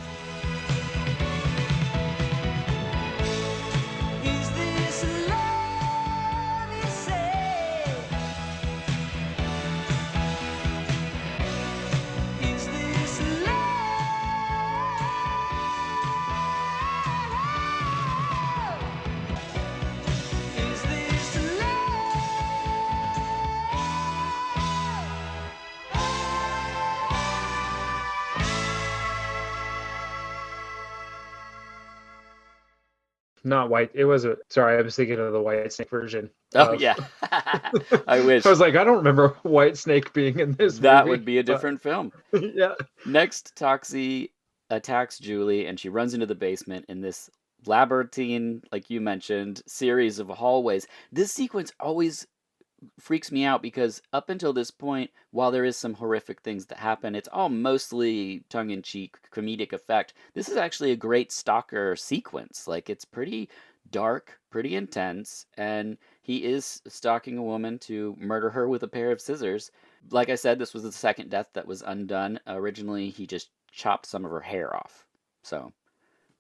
Is this love, you say? Is this love? Is this Not white. It was sorry, I was thinking of the Whitesnake version. Oh, yeah. I wish. I was like, I don't remember Whitesnake being in this movie. That would be a different film. Yeah. Next, Toxie attacks Julie, and she runs into the basement in this labyrinthine, like you mentioned, series of hallways. This sequence always freaks me out because up until this point, while there is some horrific things that happen, it's all mostly tongue-in-cheek comedic effect. This is actually a great stalker sequence. Like, it's pretty dark, pretty intense, and he is stalking a woman to murder her with a pair of scissors. Like I said, this was the second death that was undone. Originally, he just chopped some of her hair off. So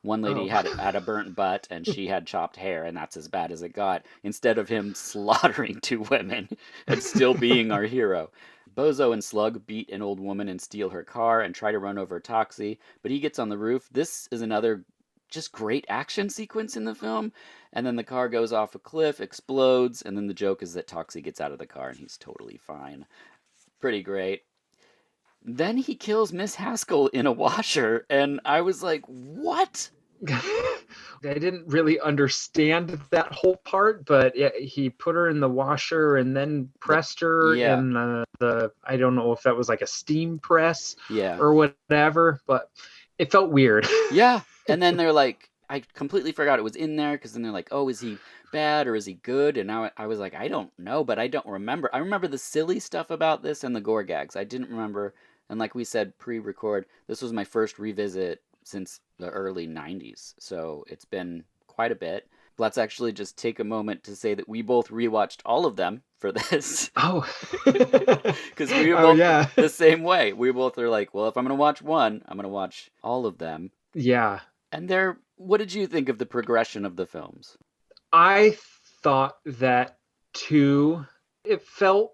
one lady had a burnt butt, and she had chopped hair, and that's as bad as it got, instead of him slaughtering 2 women and still being our hero. Bozo and Slug beat an old woman and steal her car and try to run over Toxie, but he gets on the roof. This is another just great action sequence in the film, and then the car goes off a cliff, explodes, and then the joke is that Toxie gets out of the car and he's totally fine. Pretty great. Then he kills Miss Haskell in a washer, and I was like, what? I didn't really understand that whole part, but yeah, he put her in the washer and then pressed her in the, I don't know if that was like a steam press or whatever, but it felt weird. Yeah, and then they're like, I completely forgot it was in there, because then they're like, oh, is he bad or is he good? And now I was like, I don't know, but I don't remember. I remember the silly stuff about this and the gore gags. I didn't remember. And like we said pre-record, this was my first revisit since the early 90s. So it's been quite a bit. Let's actually just take a moment to say that we both rewatched all of them for this. Oh. Because we were both the same way. We both are like, well, if I'm going to watch one, I'm going to watch all of them. Yeah. And what did you think of the progression of the films? I thought that too, it felt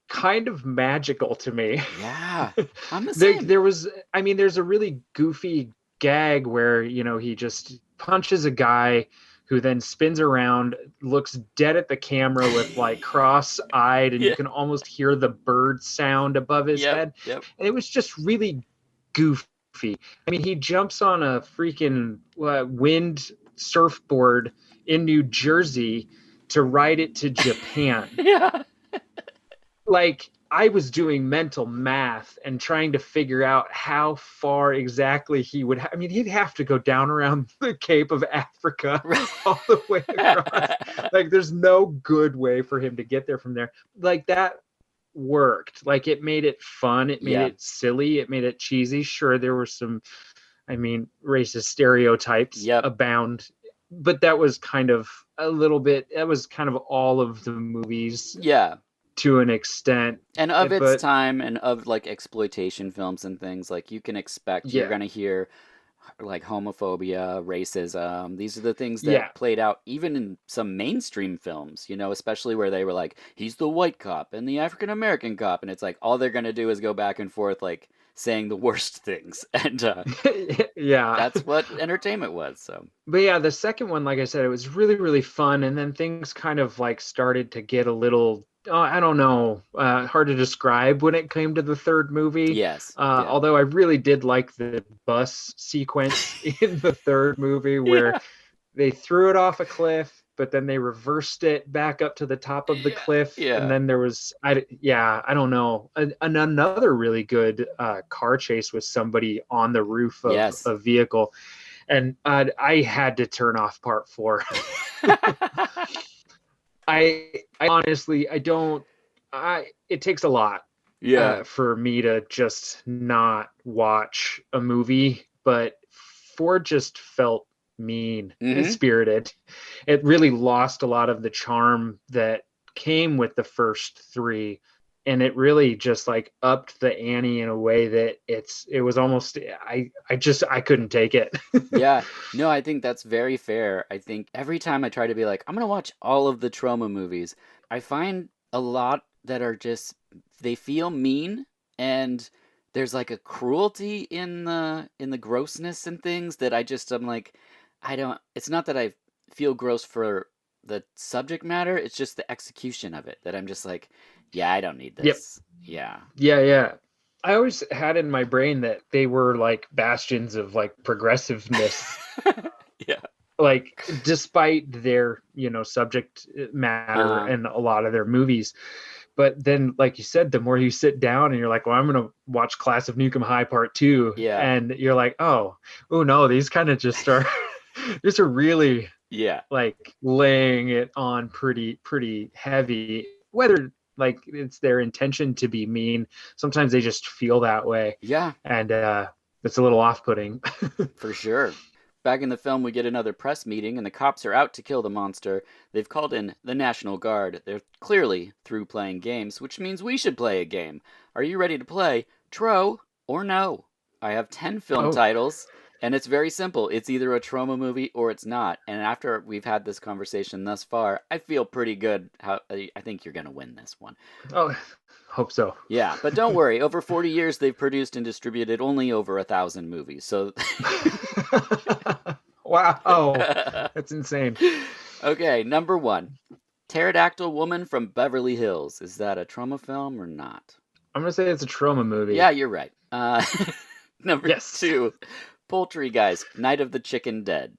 kind of magical to me. Yeah, I'm the same. There's a really goofy gag where, he just punches a guy who then spins around, looks dead at the camera with like cross-eyed, and you can almost hear the bird sound above his head. Yep. And it was just really goofy. I mean, he jumps on a freaking wind surfboard in New Jersey to ride it to Japan. Yeah. Like, I was doing mental math and trying to figure out how far exactly he would he'd have to go down around the Cape of Africa all the way across. Like, there's no good way for him to get there from there. Like, that worked. Like, it made it fun. It made it silly. It made it cheesy. Sure, there were some, racist stereotypes abound. But that was kind of all of the movies. Yeah. To an extent. And of its time, and of like exploitation films and things, like you can expect you're going to hear like homophobia, racism. These are the things that played out even in some mainstream films, especially where they were like, he's the white cop and the African American cop. And it's like, all they're going to do is go back and forth, like saying the worst things. And Yeah. that's what entertainment was. So, But yeah, the second one, like I said, it was really, really fun. And then things kind of like started to get a little, I don't know, hard to describe when it came to the third movie. yes. Yeah. Although I really did like the bus sequence in the third movie where Yeah. they threw it off a cliff, but then they reversed it back up to the top of the cliff. Yeah. And then there was, I don't know, another really good car chase with somebody on the roof of Yes. a vehicle. And I had to turn off part 4. I honestly, it takes a lot Yeah. for me to just not watch a movie, but 4 just felt mean Mhm. spirited. It really lost a lot of the charm that came with the first 3, and it really just like upped the ante in a way that it was almost I couldn't take it. Yeah. No, I think that's very fair. I think every time I try to be like, I'm gonna watch all of the Trauma movies, I find a lot that are just they feel mean, and there's like a cruelty in the grossness and things that I'm like, I don't. It's not that I feel gross for the subject matter. It's just the execution of it that I'm just like, yeah, I don't need Yep. this. Yeah. Yeah. I always had in my brain that they were like bastions of like progressiveness. Yeah. Like despite their, subject matter Uh-huh. and a lot of their movies. But then, like you said, the more you sit down and you're like, well, I'm going to watch Class of Nukem High Part 2. Yeah. And you're like, oh no, these kind of just are, these are really Yeah. like laying it on pretty heavy. Whether like it's their intention to be mean, sometimes they just feel that way. Yeah. And it's a little off-putting. For sure. Back in the film, we get another press meeting, and the cops are out to kill the monster. They've called in the National Guard. They're clearly through playing games, which means we should play a game. Are you ready to play Tro or No? I have 10 film titles, and it's very simple. It's either a trauma movie or it's not. And after we've had this conversation thus far, I feel pretty good. I think you're going to win this one. Oh, hope so. Yeah, but don't worry. Over 40 years, they've produced and distributed only over 1,000 movies. So, wow, that's insane. Okay, number 1, Pterodactyl Woman from Beverly Hills. Is that a trauma film or not? I'm gonna say it's a trauma movie. Yeah, you're right. Number Yes. 2, Poultry Guys, Night of the Chicken Dead.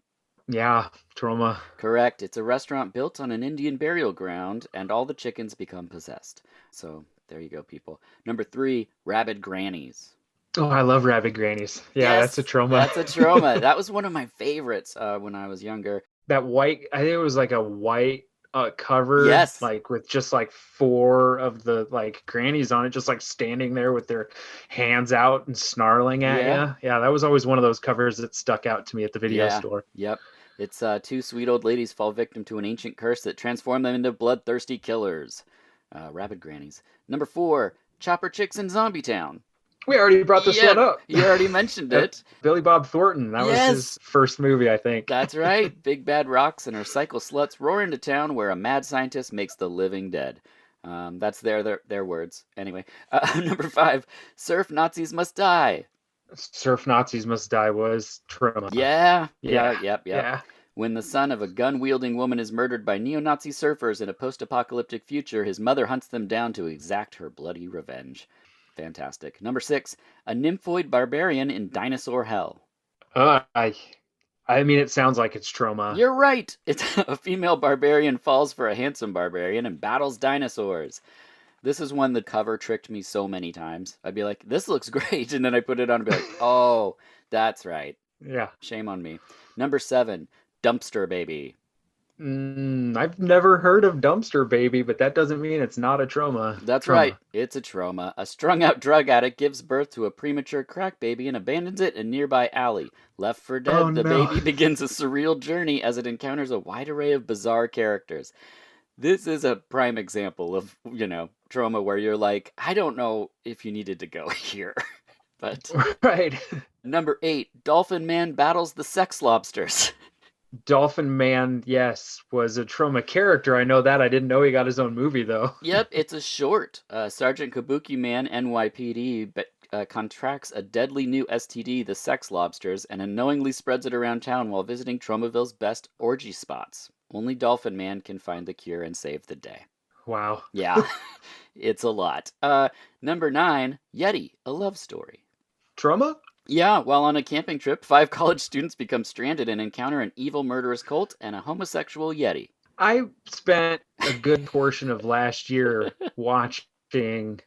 Yeah, trauma. Correct. It's a restaurant built on an Indian burial ground, and all the chickens become possessed. So there you go, people. Number 3, Rabid Grannies. Oh, I love Rabid Grannies. Yeah, Yes, that's a trauma. That's a trauma. That was one of my favorites when I was younger. That white, I think it was like a white cover. Yes. Like with just like 4 of the like grannies on it, just like standing there with their hands out and snarling at Yeah. you. Yeah, that was always one of those covers that stuck out to me at the video store. Yep. It's 2 sweet old ladies fall victim to an ancient curse that transform them into bloodthirsty killers. Rabid Grannies. Number 4, Chopper Chicks in Zombie Town. We already brought this one up. You already mentioned it. Billy Bob Thornton. That was his first movie, I think. That's right. Big Bad Rocks and her cycle sluts roar into town where a mad scientist makes the living dead. That's their words. Anyway, number 5, Surf Nazis Must Die. Surf Nazis Must Die was trauma. Yeah. Yeah. Yep. When the son of a gun-wielding woman is murdered by neo-Nazi surfers in a post-apocalyptic future, his mother hunts them down to exact her bloody revenge. Fantastic. Number 6, a nymphoid barbarian in Dinosaur Hell. I mean, it sounds like it's trauma. You're right. It's a female barbarian falls for a handsome barbarian and battles dinosaurs. This is one the cover tricked me so many times. I'd be like, this looks great. And then I put it on and be like, oh, that's right. Yeah. Shame on me. Number 7, Dumpster Baby. I've never heard of Dumpster Baby, but that doesn't mean it's not a trauma. That's right. It's a trauma. A strung-out drug addict gives birth to a premature crack baby and abandons it in a nearby alley. Left for dead, the baby begins a surreal journey as it encounters a wide array of bizarre characters. This is a prime example of, trauma where you're like, I don't know if you needed to go here. But right. Number 8, Dolphin Man battles the sex lobsters. Dolphin Man, yes, was a trauma character. I know that. I didn't know he got his own movie, though. Yep, it's a short. Sergeant Kabuki Man, NYPD, contracts a deadly new STD, the sex lobsters, and unknowingly spreads it around town while visiting Tromaville's best orgy spots. Only Dolphin Man can find the cure and save the day. Wow. Yeah, it's a lot. Number 9, Yeti, a love story. Trauma? Yeah, while on a camping trip, 5 college students become stranded and encounter an evil murderous cult and a homosexual Yeti. I spent a good portion of last year watching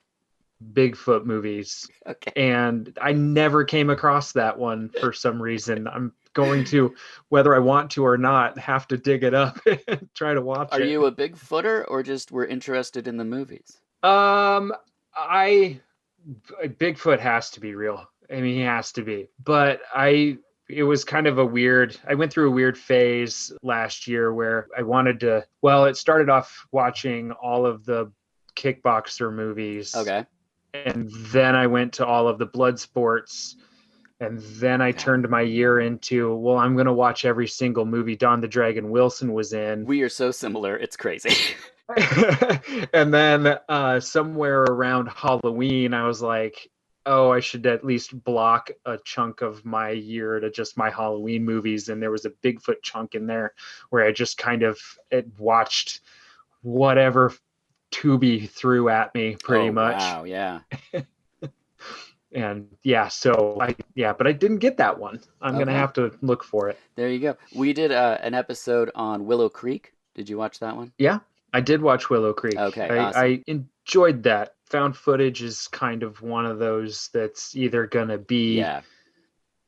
Bigfoot movies, Okay. and I never came across that one for some reason. I'm going to, whether I want to or not, have to dig it up and try to watch Are it. you a Bigfooter or just were interested in the movies? Bigfoot has to be real. I mean, he has to be. But it was kind of I went through a weird phase last year where I wanted to, well, it started off watching all of the kickboxer movies. Okay. And then I went to all of the blood sports. And then I turned my year into, well, I'm going to watch every single movie Don the Dragon Wilson was in. We are so similar. It's crazy. And then somewhere around Halloween, I was like, oh, I should at least block a chunk of my year to just my Halloween movies. And there was a Bigfoot chunk in there where I just kind of watched whatever Tubi threw at me pretty much. Wow, yeah. And but I didn't get that one. I'm going to have to look for it. There you go. We did an episode on Willow Creek. Did you watch that one? Yeah, I did watch Willow Creek. Okay, I awesome. enjoyed that. Found footage is kind of one of those that's either going to be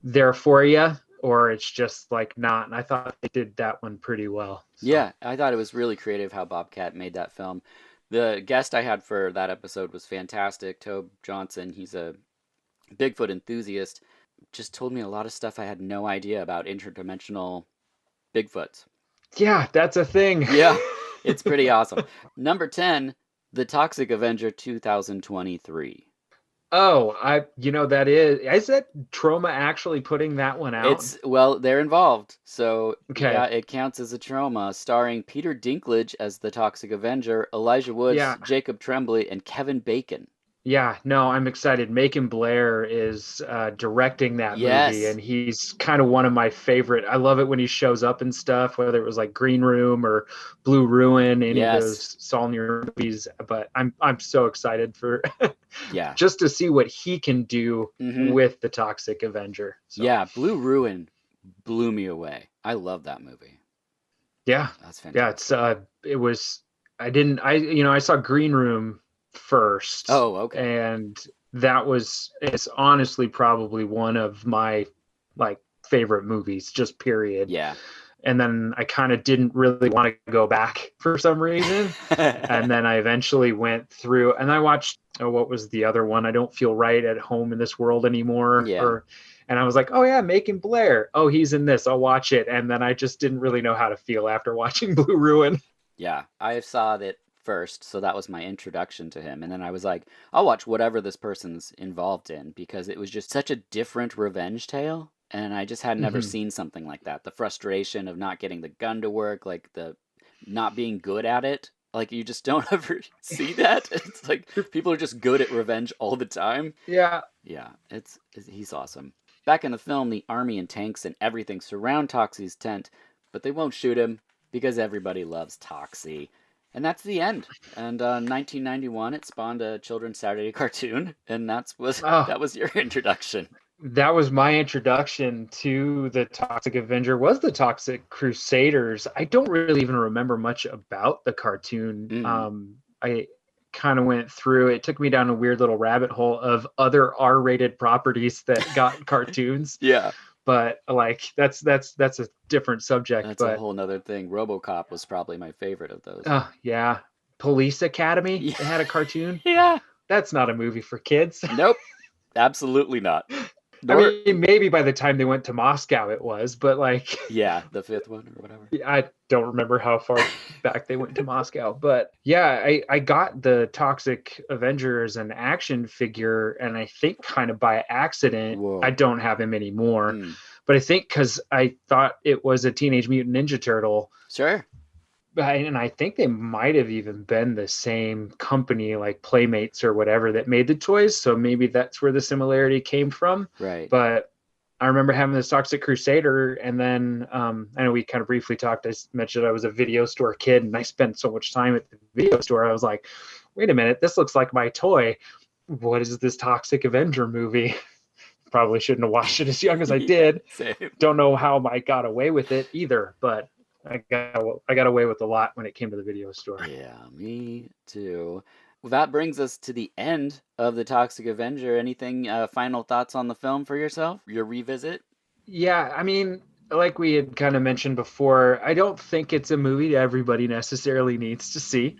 there for you or it's just like not. And I thought they did that one pretty well. So. Yeah, I thought it was really creative how Bobcat made that film. The guest I had for that episode was fantastic. Tobe Johnson, he's a Bigfoot enthusiast, just told me a lot of stuff I had no idea about interdimensional Bigfoots. Yeah, that's a thing. Yeah, it's pretty awesome. Number 10, The Toxic Avenger 2023. Oh, that is that Troma actually putting that one out? They're involved. So okay. Yeah, it counts as a Troma, starring Peter Dinklage as the Toxic Avenger, Elijah Woods, Jacob Tremblay, and Kevin Bacon. Yeah, no, I'm excited. Macon Blair is directing that movie, and he's kind of one of my favorite. I love it when he shows up and stuff, whether it was like Green Room or Blue Ruin, any of those Saulnier movies. But I'm so excited for just to see what he can do with the Toxic Avenger. So. Yeah, Blue Ruin blew me away. I love that movie. Yeah, that's fantastic. Yeah, I saw Green Room first. Oh, okay. And it's honestly probably one of my favorite movies, just period. Yeah. And then I kind of didn't really want to go back for some reason. And then I eventually went through and I watched, what was the other one? I Don't Feel Right at Home in This World Anymore. Yeah. And I was like, oh yeah, Macon Blair. Oh, he's in this. I'll watch it. And then I just didn't really know how to feel after watching Blue Ruin. Yeah, I saw that first, so that was my introduction to him. And then I was like, I'll watch whatever this person's involved in, because it was just such a different revenge tale. And I just had never seen something like that. The frustration of not getting the gun to work, like the not being good at it. Like, you just don't ever see that. It's like people are just good at revenge all the time. Yeah. Yeah, he's awesome. Back in the film, the army and tanks and everything surround Toxie's tent, but they won't shoot him because everybody loves Toxie. And that's the end. And 1991, it spawned a children's Saturday cartoon, and that was your introduction. That was my introduction to the Toxic Avenger. Was the Toxic Crusaders? I don't really even remember much about the cartoon. I kind of went through. It took me down a weird little rabbit hole of other R-rated properties that got cartoons. Yeah. But that's a different subject. That's a whole nother thing. RoboCop was probably my favorite of those. Oh yeah, Police Academy. Yeah. They had a cartoon. Yeah, that's not a movie for kids. Nope, absolutely not. I mean, maybe by the time they went to Moscow, it was, but yeah, the fifth one or whatever. I don't remember how far back they went to Moscow, but yeah, I got the Toxic Avenger as an action figure, and I think kind of by accident. Whoa. I don't have him anymore, but I think because I thought it was a Teenage Mutant Ninja Turtle. Sure. And I think they might have even been the same company, like Playmates or whatever, that made the toys. So maybe that's where the similarity came from. Right. But I remember having this Toxic Crusader, and then I know we kind of briefly talked. I mentioned I was a video store kid, and I spent so much time at the video store. I was like, wait a minute, this looks like my toy. What is this Toxic Avenger movie? Probably shouldn't have watched it as young as I did. Same. Don't know how I got away with it either, but I got away with a lot when it came to the video store. Yeah, me too. Well, that brings us to the end of the Toxic Avenger. Anything final thoughts on the film for yourself? Your revisit? Yeah, I mean, like we had kind of mentioned before, I don't think it's a movie everybody necessarily needs to see.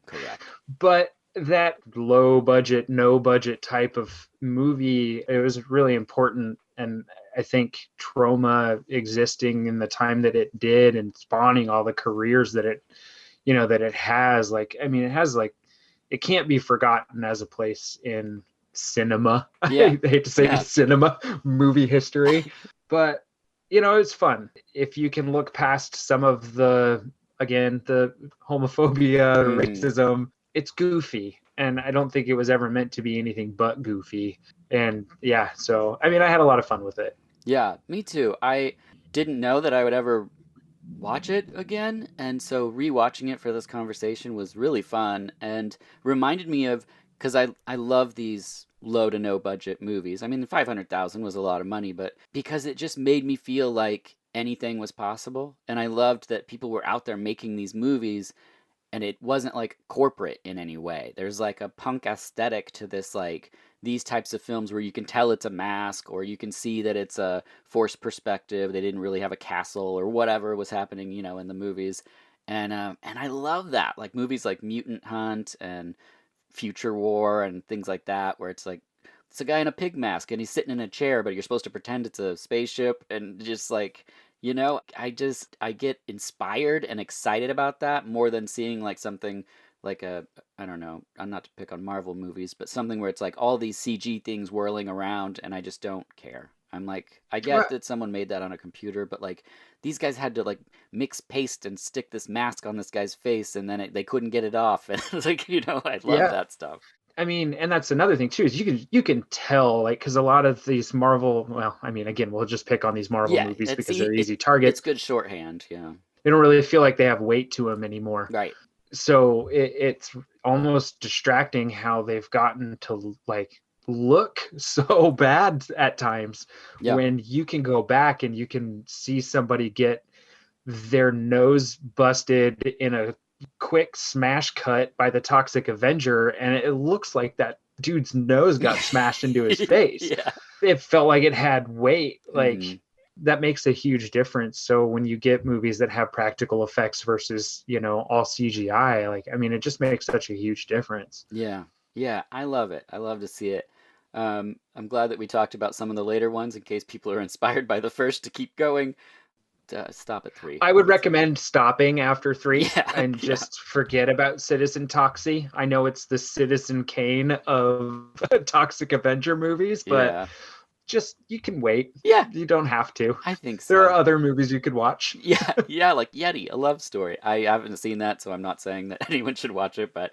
Correct. But that low budget, no budget type of movie, it was really important. And I think Trauma existing in the time that it did and spawning all the careers that it, that it has, like, I mean, it has like, it can't be forgotten as a place in cinema. Yeah. I hate to say Yeah. cinema, movie history, but it's fun if you can look past some of the homophobia, racism. It's goofy, and I don't think it was ever meant to be anything but goofy. And yeah, so I mean, I had a lot of fun with it. Yeah, me too. I didn't know that I would ever watch it again, and so rewatching it for this conversation was really fun and reminded me of, because I love these low to no budget movies. I mean, 500,000 was a lot of money, but because it just made me feel like anything was possible, and I loved that people were out there making these movies, and it wasn't like corporate in any way. There's like a punk aesthetic to this, like these types of films where you can tell it's a mask, or you can see that it's a forced perspective. They didn't really have a castle or whatever was happening, in the movies. And I love that. Like movies like Mutant Hunt and Future War and things like that, where it's like it's a guy in a pig mask and he's sitting in a chair, but you're supposed to pretend it's a spaceship, and just like I get inspired and excited about that more than seeing like something like I don't know, I'm not to pick on Marvel movies, but something where it's like all these CG things whirling around and I just don't care. I'm like, I get that someone made that on a computer, but like these guys had to like mix paste and stick this mask on this guy's face, and then they couldn't get it off. And it's like, I love that stuff. I mean, and that's another thing too, is you can tell, like, because a lot of these Marvel, well, I mean, again, we'll just pick on these Marvel movies because they're easy targets. It's good shorthand, yeah. They don't really feel like they have weight to them anymore. Right. So it's almost distracting how they've gotten to like look so bad at times, when you can go back and you can see somebody get their nose busted in a quick smash cut by the Toxic Avenger, and it looks like that dude's nose got smashed into his face. Yeah. It felt like it had weight. Like that makes a huge difference. So when you get movies that have practical effects versus, all CGI, like, I mean, it just makes such a huge difference. Yeah. Yeah. I love it. I love to see it. I'm glad that we talked about some of the later ones in case people are inspired by the first to keep going. Stop at 3. I would recommend stopping after 3 and just forget about Citizen Toxie. I know it's the Citizen Kane of Toxic Avenger movies, but just, you can wait. Yeah. You don't have to. I think so. There are other movies you could watch. Yeah, like Yeti, A Love Story. I haven't seen that, so I'm not saying that anyone should watch it, but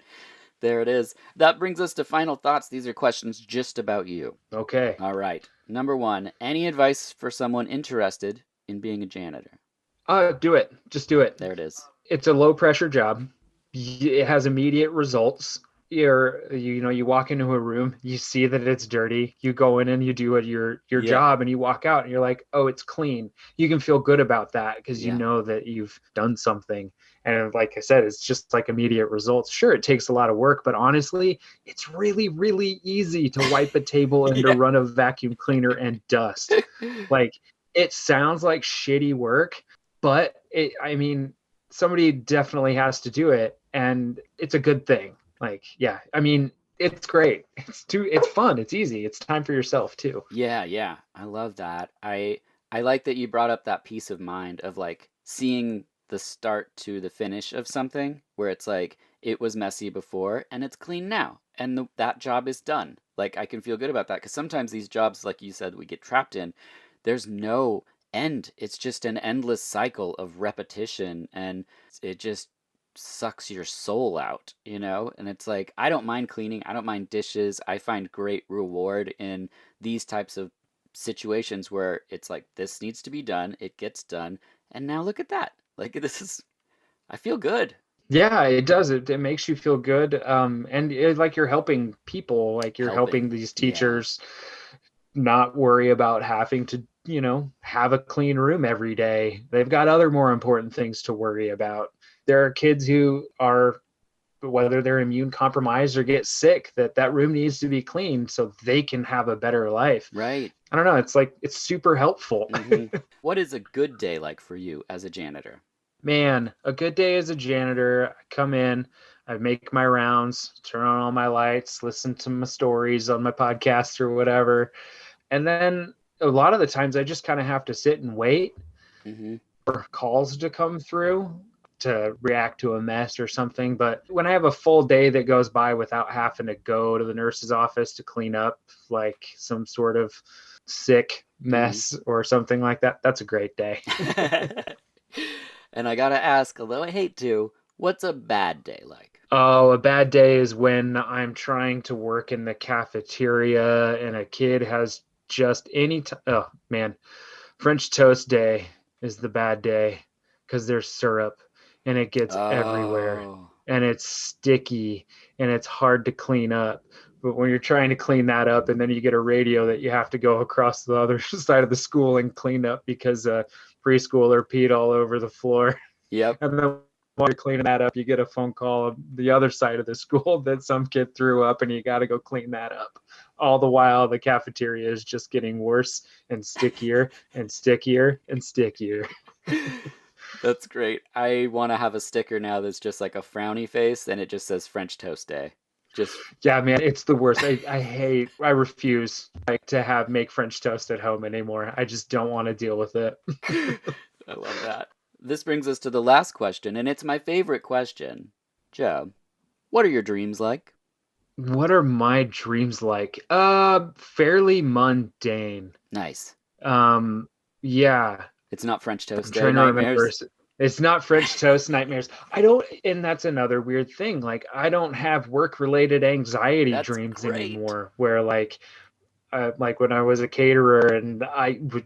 there it is. That brings us to final thoughts. These are questions just about you. Okay. All right. Number 1, any advice for someone interested in being a janitor? Do it. Just do it. There it is. It's a low pressure job. It has immediate results. You walk into a room, you see that it's dirty, you go in and you do your job, and you walk out and you're like, oh, it's clean. You can feel good about that because you know that you've done something. And like I said, it's just like immediate results. Sure, it takes a lot of work, but honestly, it's really, really easy to wipe a table and to run a vacuum cleaner and dust. Like, it sounds like shitty work, but somebody definitely has to do it, and it's a good thing. Like, yeah, I mean, it's great. It's fun. It's easy. It's time for yourself too. Yeah. I love that. I like that you brought up that peace of mind of like seeing the start to the finish of something where it's like, it was messy before and it's clean now. And that job is done. Like, I can feel good about that, because sometimes these jobs, like you said, we get trapped in, there's no end. It's just an endless cycle of repetition, and it just sucks your soul out, you know? And it's like, I don't mind cleaning, I don't mind dishes. I find great reward in these types of situations where it's like, this needs to be done, it gets done, and now look at that. Like, I feel good. Yeah, it does. It makes you feel good. And like you're helping people, like you're helping these Yeah. teachers not worry about having to, have a clean room every day. They've got other more important things to worry about. There are kids who are, whether they're immune compromised or get sick, that room needs to be cleaned so they can have a better life. Right. I don't know. It's like, it's super helpful. What is a good day like for you as a janitor? Man, a good day as a janitor, I come in, I make my rounds, turn on all my lights, listen to my stories on my podcast or whatever. And then a lot of the times I just kind of have to sit and wait for calls to come through to react to a mess or something. But when I have a full day that goes by without having to go to the nurse's office to clean up like some sort of sick mess or something like that, that's a great day. And I gotta ask, although I hate to, what's a bad day like? Oh, a bad day is when I'm trying to work in the cafeteria and a kid has just oh man, French toast day is the bad day because there's syrup and it gets everywhere and it's sticky and it's hard to clean up. But when you're trying to clean that up and then you get a radio that you have to go across the other side of the school and clean up because a preschooler peed all over the floor. Yep. And then while you're cleaning that up, you get a phone call on the other side of the school that some kid threw up and you got to go clean that up. All the while the cafeteria is just getting worse and stickier and stickier and stickier. That's great. I want to have a sticker now that's just like a frowny face and it just says French toast day. Yeah, man, it's the worst. I refuse to make French toast at home anymore. I just don't want to deal with it. I love that. This brings us to the last question, and it's my favorite question. Joe, what are your dreams like? What are my dreams like? Fairly mundane. Nice. Yeah. It's not French toast day trying to remember. nightmares? It's not French toast nightmares. And that's another weird thing. Like, I don't have work-related anxiety dreams anymore. Where like when I was a caterer and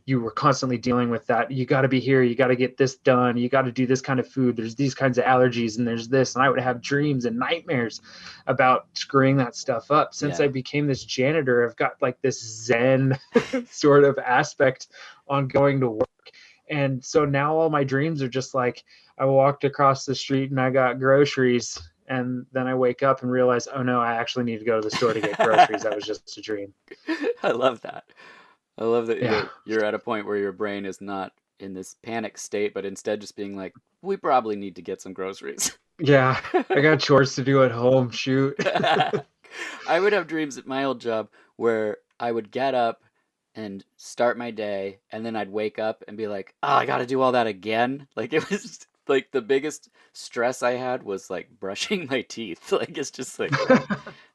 you were constantly dealing with that. You got to be here. You got to get this done. You got to do this kind of food. There's these kinds of allergies, and there's this. And I would have dreams and nightmares about screwing that stuff up. Since I became this janitor, I've got like this Zen sort of aspect on going to work. And so now all my dreams are just like, I walked across the street and I got groceries. And then I wake up and realize, oh no, I actually need to go to the store to get groceries. That was just a dream. I love that. I love that you're at a point where your brain is not in this panic state, but instead just being like, we probably need to get some groceries. Yeah, I got chores to do at home. Shoot. I would have dreams at my old job where I would get up and start my day, and then I'd wake up and be like, oh, I got to do all that again. Like, it was like the biggest stress I had was like brushing my teeth. Like, it's just like,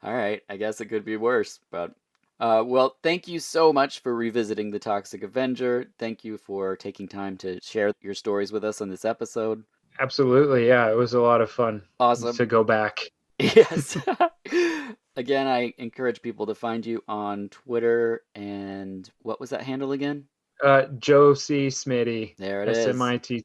all right, I guess it could be worse. But, well, thank you so much for revisiting The Toxic Avenger. Thank you for taking time to share your stories with us on this episode. Absolutely. Yeah, it was a lot of fun. Awesome. To go back. Yes. Again, I encourage people to find you on Twitter, and what was that handle again? Joe C. Smitty. There it is. Smitty,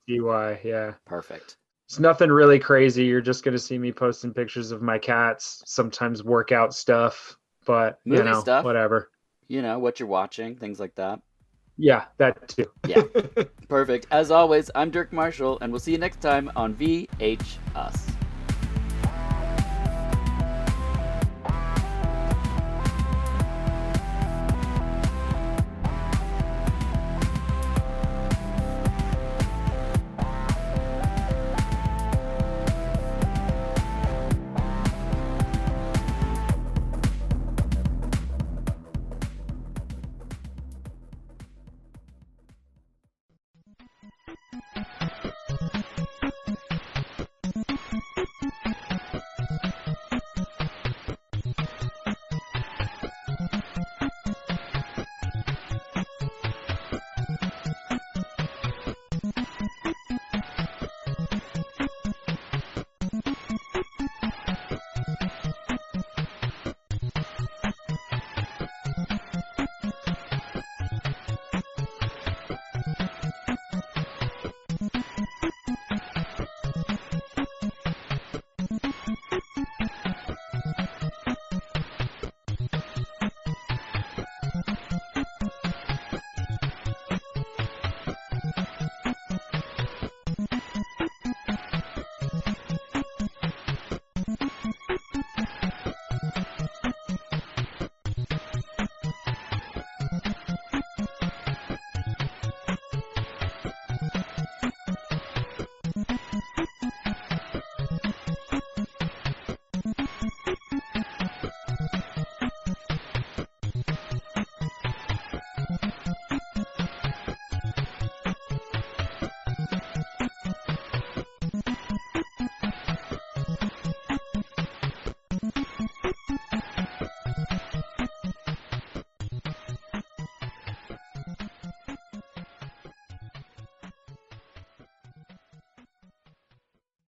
yeah. Perfect. It's nothing really crazy. You're just going to see me posting pictures of my cats, sometimes workout stuff, but, movie stuff. Whatever. You know, what you're watching, things like that. Yeah, that too. Yeah. Perfect. As always, I'm Dirk Marshall, and we'll see you next time on VH Us.